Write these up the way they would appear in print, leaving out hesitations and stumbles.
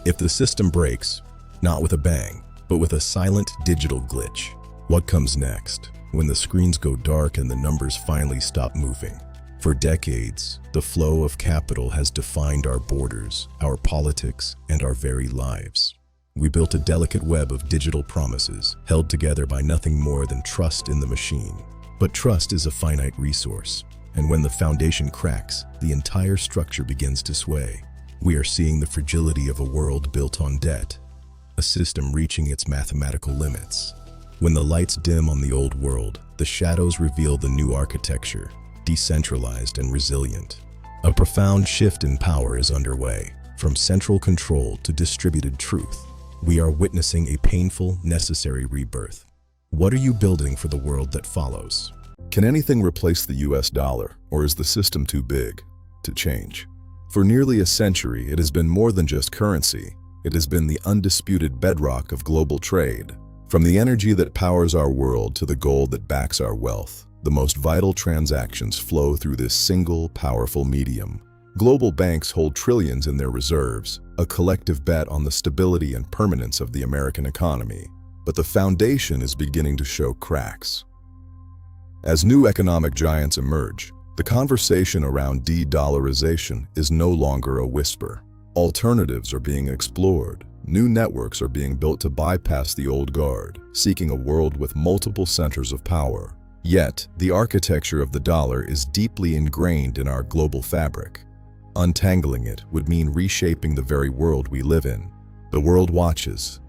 If the system breaks, not with a bang, but with a silent digital glitch, what comes next? When the screens go dark and the numbers finally stop moving. For decades, the flow of capital has defined our borders, our politics, and our very lives. We built a delicate web of digital promises, held together by nothing more than trust in the machine. But trust is a finite resource, and when the foundation cracks, the entire structure begins to sway. We are seeing the fragility of a world built on debt, a system reaching its mathematical limits. When the lights dim on the old world, the shadows reveal the new architecture, decentralized and resilient. A profound shift in power is underway, from central control to distributed truth. We are witnessing a painful, necessary rebirth. What are you building for the world that follows? Can anything replace the US dollar, or is the system too big to change? For nearly a century, it has been more than just currency. It has been the undisputed bedrock of global trade. From the energy that powers our world to the gold that backs our wealth, the most vital transactions flow through this single, powerful medium. Global banks hold trillions in their reserves, a collective bet on the stability and permanence of the American economy. But the foundation is beginning to show cracks. As new economic giants emerge, the conversation around de-dollarization is no longer a whisper. Alternatives are being explored. New networks are being built to bypass the old guard, seeking a world with multiple centers of power. Yet, the architecture of the dollar is deeply ingrained in our global fabric. Untangling it would mean reshaping the very world we live in. The world watches.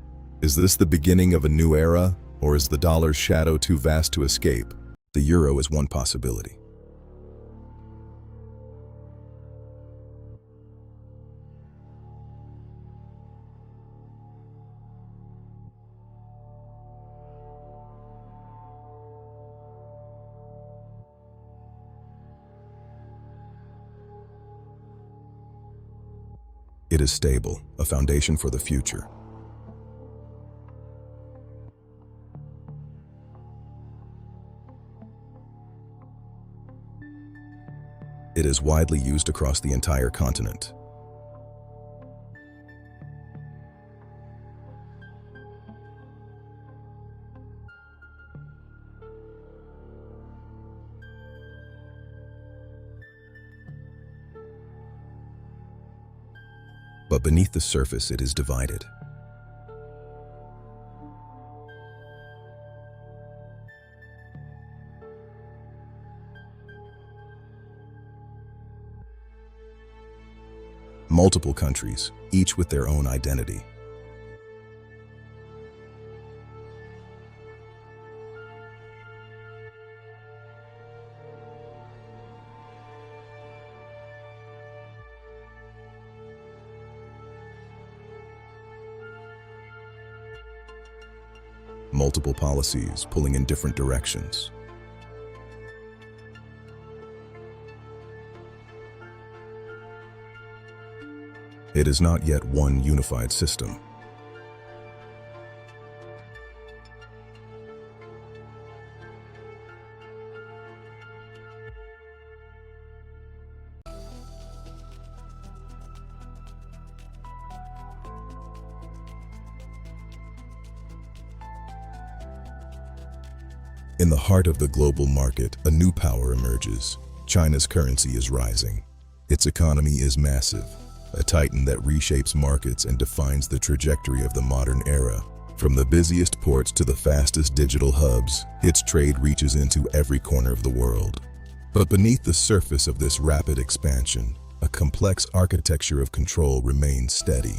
Is this the beginning of a new era, or is the dollar's shadow too vast to escape? The euro is one possibility. It is stable, a foundation for the future. It is widely used across the entire continent. But beneath the surface, it is divided. Multiple countries, each with their own identity. Multiple policies pulling in different directions. It is not yet one unified system. In the heart of the global market, a new power emerges. China's currency is rising. Its economy is massive, a titan that reshapes markets and defines the trajectory of the modern era. From the busiest ports to the fastest digital hubs, its trade reaches into every corner of the world. But beneath the surface of this rapid expansion, a complex architecture of control remains steady.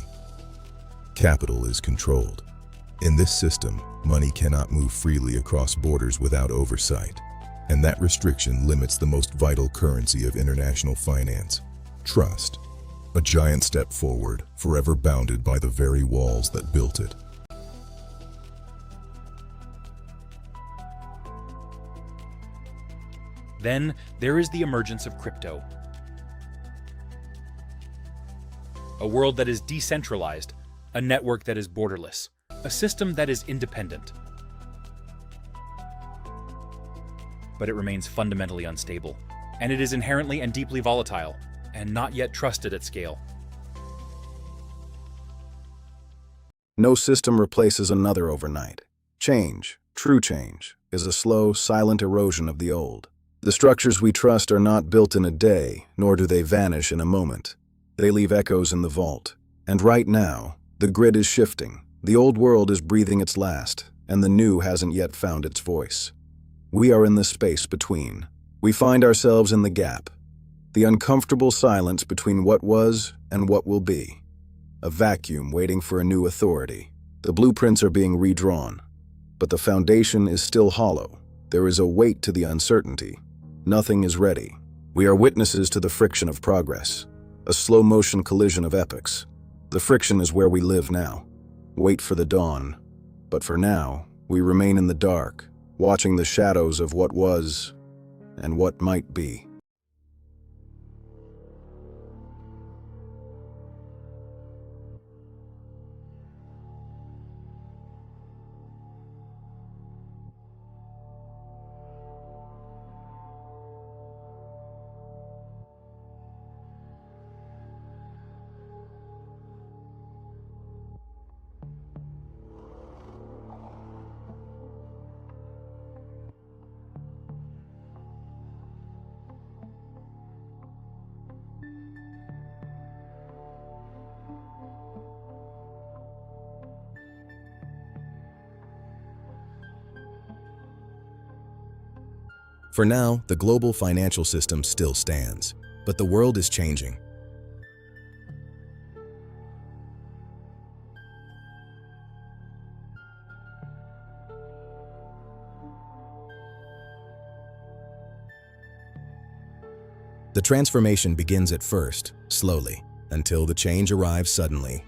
Capital is controlled. In this system, money cannot move freely across borders without oversight, and that restriction limits the most vital currency of international finance, trust. A giant step forward, forever bounded by the very walls that built it. Then there is the emergence of crypto. A world that is decentralized, a network that is borderless, a system that is independent. But it remains fundamentally unstable, and it is inherently and deeply volatile, and not yet trusted at scale. No system replaces another overnight. Change, true change, is a slow, silent erosion of the old. The structures we trust are not built in a day, nor do they vanish in a moment. They leave echoes in the vault. And right now, the grid is shifting. The old world is breathing its last, and the new hasn't yet found its voice. We are in the space between. We find ourselves in the gap, the uncomfortable silence between what was and what will be. A vacuum waiting for a new authority. The blueprints are being redrawn, but the foundation is still hollow. There is a weight to the uncertainty. Nothing is ready. We are witnesses to the friction of progress, a slow-motion collision of epochs. The friction is where we live now. Wait for the dawn. But for now, we remain in the dark, watching the shadows of what was and what might be. For now, the global financial system still stands, but the world is changing. The transformation begins at first, slowly, until the change arrives suddenly.